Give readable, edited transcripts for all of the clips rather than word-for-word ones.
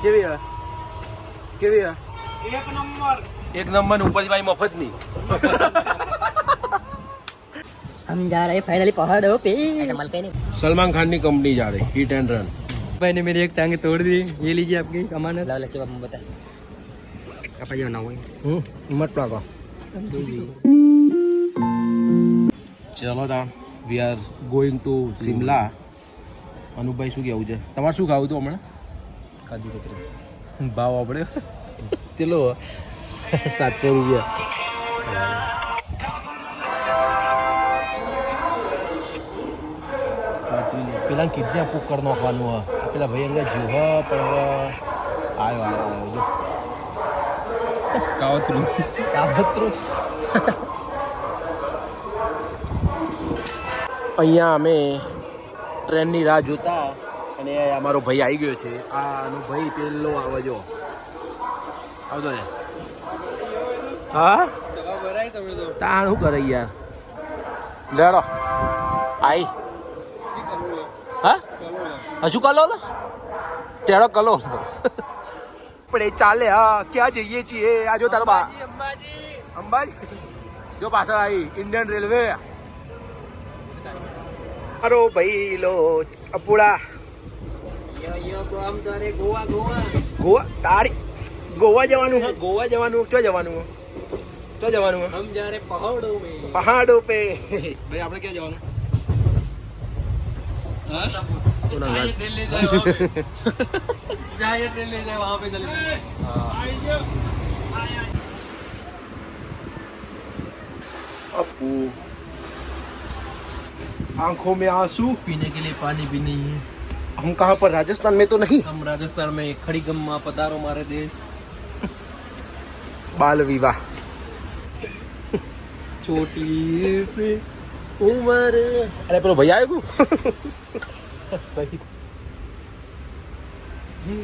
કેવી હે કેવી હે एक नंबर ऊपर भाई मफत नहीं हम जा रहे हैं फाइनली पहाड़ों पे। सलमान खान की कंपनी जा रही हिट एंड रन। भाई ने मेरी एक टांग तोड़ दी, ये लीजिए आपकी अमानत। लाओ लच्छे बाबू बता apa जो ना हुई મત પાકો चलो ता we are going to Shimla. Anubhai શું કહેવું છે તમારે શું ખાવું હતું હમણાં? કાજુ કતરી ભાવ આપણે ચલો 700 રૂપિયા સાચવી લે પેલા કિડનેપ કરી નાખવાનું હ પેલા ભાઈ અંગે જીવ હ પણ હવે આવ્યો જો કાવતરું અહીંયા અમે ટ્રેનની રાહ જોતા અને અમારો ભાઈ આવી ગયો છે. આનો ભાઈ પેલો આવે જો આવતો ને હા તાણ શું કરે યાર લેડો આઈ હા હજુ કલો તેડો કલો પણ એ ચાલે હા ક્યાં જઈએ છીએ આ જો તારો બા અંબાજી જો પાછળ આવી ઇન્ડિયન રેલવે અરો ભાઈ લો અપુડા ગોવા તારી ગોવા જવાનું હે ગોવા જવાનું ક્યાં જવાનું ક્યાં જવાનું हम जा रहे पहाड़ों में। પહાડો પે ભાઈ આપણે ક્યાં જવાનું હા ट्रेन ले जाए वहाँ पे जाए ट्रेन ले जाए वहाँ पे चले। अपू आंखों में आंसू पीने के लिए पानी भी नहीं है। हम कहाँ पर राजस्थान में तो नहीं हम राजस्थान में खड़ी गम्मा पधारो हमारे देश। बाल विवाह छोटी सी उमर अरे पेलो भैया આવ્યો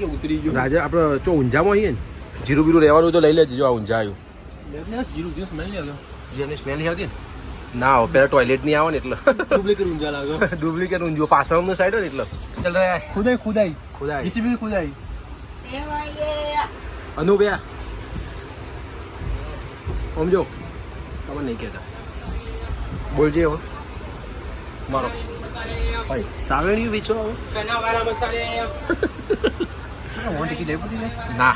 उतरी जो રાજા આપણે ચો ઊંઝામાં આવીએ ને જીરું બીરું રહેવાનું તો લઈ લેજો જો આ ઊંઝા આવ્યું जीरो जीरो स्मेल नहीं आ गया। જેને સ્મેલ નહીં આવતી ને ના આવે પેલા ટોયલેટ નહીં આવે ને એટલે डुप्लीकेट ऊंजा लगा। ડુપ્લિકેટ ઊંઝો પાછળનું સાઈડ હોય ને એટલે ચાલ રે खुदाई खुदाई ખુદા जीसीबी खुदाई। અનુભ્યા સમજો તમે નહીં કહેતા બોલજે હવે મારો ભાઈ સાવેણિયું વેચો હવે चना वाला मसाले वोट की ले पूरी ले ના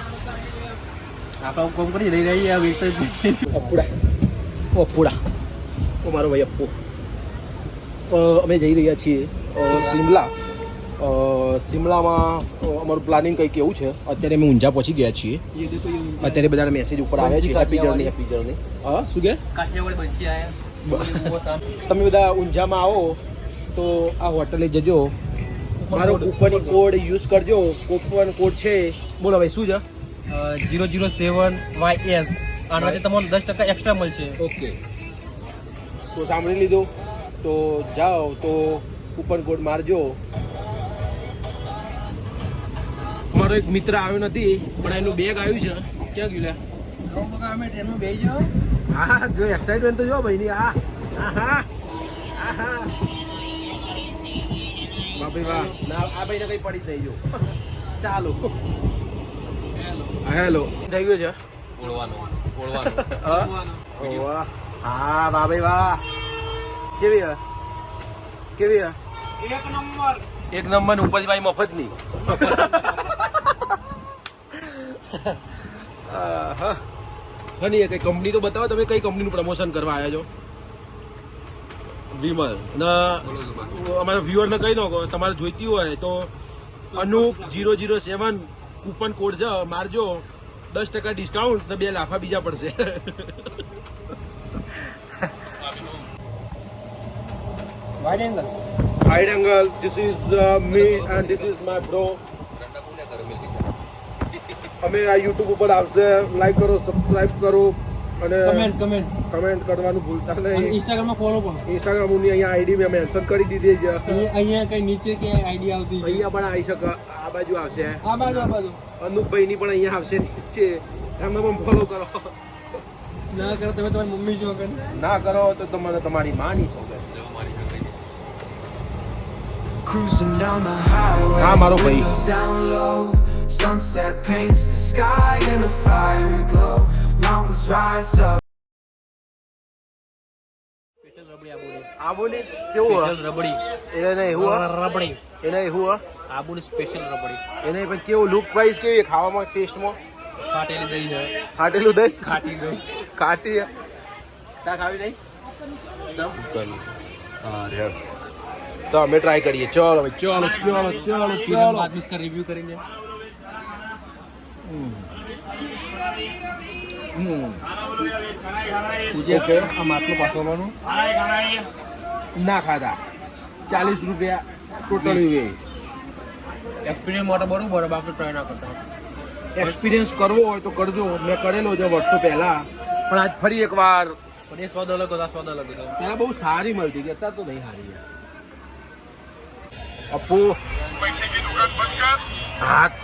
आप लोग कम करी रही रही है अभी तो અપુડા અપુડા ઓ મારો ભાઈ અપ્પુ અમે જઈ રહ્યા છીએ શિમલા શિમલામાં અમારું પ્લાનિંગ કંઈક એવું છે અત્યારે અમે ઊંઝા પહોંચી ગયા છીએ ये देखो ये અત્યારે બધાના મેસેજ ઉપર આવ્યા છે હેપી જર્ની હા શું કે काठिया वाले बच्चे आए તમે બધા ઊંઝામાં આવો તો આ હોટલે જજો મારો કૂપન કોડ યુઝ કરજો કૂપન કોડ છે બોલો ભાઈ શું છે 007YS આનાથી તમને 10% એક્સ્ટ્રા મળશે. ઓકે તો સાંભળી લીધું તો જાઓ તો કૂપન કોડ મારજો. મારો એક મિત્ર આવ્યો નથી પણ એનું બેગ આવ્યું છે ક્યાં ગયું લે અમે ટ્રેનમાં બેસી જાઓ. હા જો એક્સાઇટમેન્ટ તો જો ભાઈની હા હા હા બાપી વાહ ના આ ભાઈને કઈ પડી થઈ જો ચાલો હેલો થઈ ગયું છે વાહ હા બાપી વાહ કેવી હે કેવી હે એક નંબર ઉપર ભાઈ મફત ની હની કઈ કંપની તો બતાવો તમે કઈ કંપનીનું પ્રમોશન કરવા આવ્યા છો વિમલ ના અમારા વ્યુઅરને કહી દો તમારે જોઈતી હોય તો અનુપ 007 કૂપન કોડ છે મારજો 10% ડિસ્કાઉન્ટ તો 2 લાફા બીજા પડશે wide angle this is me and this is my bro અમે આ યુટ્યુબ ઉપર આવશે લાઈક કરો સબસ્ક્રાઇબ કરો અને કમેન્ટ કરવાનું ભૂલતા નહીં. ઇન્સ્ટાગ્રામમાં ફોલો પણ ઇન્સ્ટાગ્રામની અહીંયા આઈડી મેં મેન્શન કરી દીધી છે અહીંયા કઈ નીચે કે આઈડી આવતી અહીંયા પણ આવી શકે આ બાજુ આવશે આ બાજુ અનુપભાઈની પણ અહીંયા આવશે નીચે એમને પણ ફોલો કરો ના કરો તમે તમારી મમ્મી જો કરો ના કરો તો તમારે તમારી માની શકે Cruising down the highway, हाँ, मारो भाई। windows down low. Sunset paints the sky in a fiery glow. Mountains rise up. Special rabdi આબુની આબુની કેવું સ્પેશિયલ રબડી એને નહીં હું રબડી એને હું આબુની સ્પેશિયલ રબડી એને પણ કેવું લુક પ્રાઇસ કેવી ખાવામાં ટેસ્ટમાં ફાટેલી દહીં છે ફાટેલું દહીં ખાટી દહીં કાટી તા ખાવી નહીં અરે તો અમે ટ્રાય કરીએ ચલો ભાઈ ચલો ચલો ચલો ચલો બાદ में इसका रिव्यू करेंगे પૂજે ઓકે. આ માટલું પાછળનું ના ખાધા 40 રૂપિયા ટોટલી વેસ્ટ એક્સપિરિયન્સ માટે બરોબર બાકી ટ્રાય ના કરતા એક્સપિરિયન્સ કરવો હોય તો કરજો મેં કરેલો છે વર્ષો પહેલા પણ આજ ફરી એકવાર પણ એ સ્વાદ અલગ હતો આ સ્વાદ અલગ હતો પહેલા બહુ સારી મળતી હતી અત્યારે તો નહીં સારી યાર અપ્પુ હાથ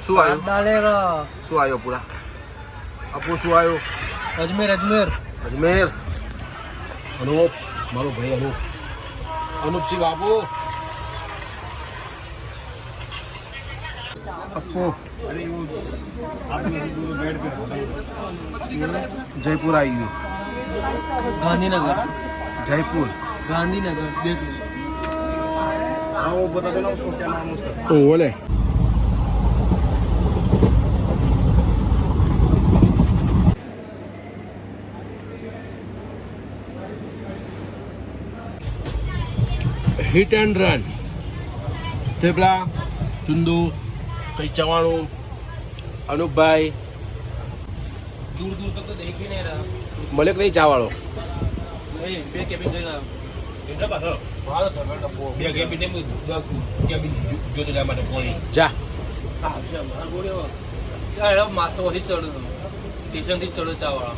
શું આવ્યું डालेगा શું આવ્યો પૂરા અપ્પુ શું આવ્યો अजमेर अजमेर અજમેર અનુપ મારો ભાઈ અનુપ અનુપસિંહ બાબુ અપ્પુ જયપુર આવી ગયું गांधीनगर जयपुर गांधीनगर देख लो बोले हिट एंड रन थेपला चुंदू कई चवाणू अनूप भाई दूर दूर तक तो देख ही नहीं रहा मलिक नहीं चावाड़ो नहीं बे केबिन जगह કેટલા પાછળ વાળો થયો ડબ્બો બે કેબિન એમ કેબિન જોતો જા માટે પોણી जा હા છે મારા ગોળે યાર માથો થી ચડો સ્ટેશન થી ચડો ચાવાળા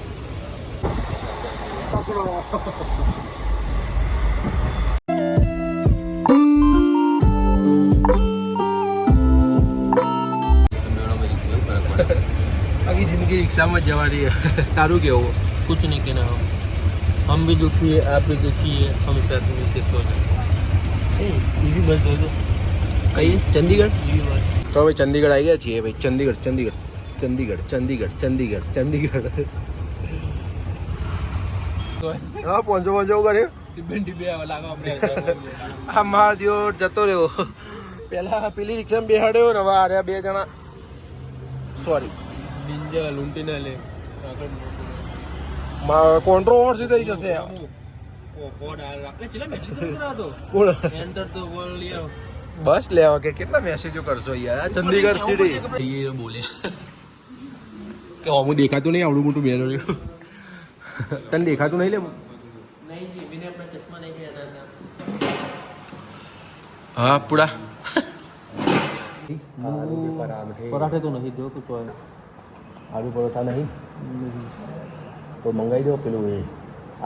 आगे जिंदगी रिक्शा में जवा रही है तारू के हो कुछ नहीं कहना हो हम भी दुखी है आप भी दुखी है हम साथ मिलकर सो जाए ये भी बस दो कहीं चंडीगढ़ ये भी बस तो भाई चंडीगढ़ आई गया चाहिए भाई चंडीगढ़ चंडीगढ़ चंडीगढ़ चंडीगढ़ चंडीगढ़ चंडीगढ़ हाँ पहुंचो करे ડિબેન ડિબે આવા લાગો આપણે આ માર દિયો જતો રહ્યો પેલા પેલી રિક્ષામાં બેહાડ્યો ને હવે આર્યા બે જણા સોરી નિંજા લૂંટી ના લે આગળ કોન્ટ્રોવર્સી થઈ જશે કોડ આ આપણે ચલા મેસેજ કરા દો કોણ એન્ટર ધ વર્લ્ડ યાર બસ લેવા કે કેટલા મેસેજો કરશો યાર આ ચંદીગઢ સિટી એ બોલે કે હું દેખાતું નહીં આવડું મોટું બેનર તને દેખાતું નહીં લે नहीं जी मैंने अपना चश्मा नहीं पहना था હા પૂરા पराठे तो नहीं दो कुछ और આલુ પરોઠા નહીં તો મંગાવી દો પેલું એ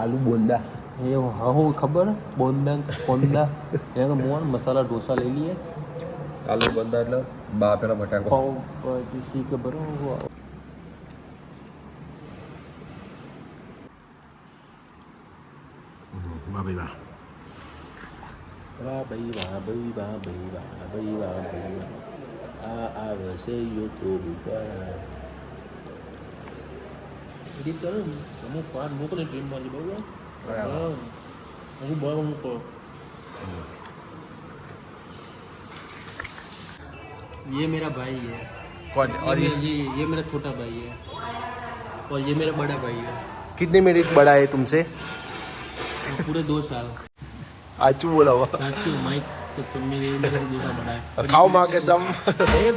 આલુ બોંદા ये हाँ हो खबर बोंदा कोंदा ये मोहन मसाला डोसा ले लिए આલુ બોંદા એટલે બાફેલા બટાકો पाव भाजी सी के बरो हुआ વાહ ભાઈ વાહ વાહ ભાઈ વાહ ભાઈ વાહ ભાઈ વાહ ભાઈ વાહ ભાઈ વાહ આ આવશે યો તો એડિટ કરો ને અમુક વાર મોકલે ટ્રેનમાં જ બહુ અમુક બહુ મૂકો ये मेरा भाई है कौन और ये मेरा छोटा भाई है और ये मेरा बड़ा भाई है कितने मिनट बड़ा है तुमसे पूरे 2 साल आचू बोला हुआ साथियों माइक तो मेरे से 2 साल बड़ा है खाओ माँ के सम ये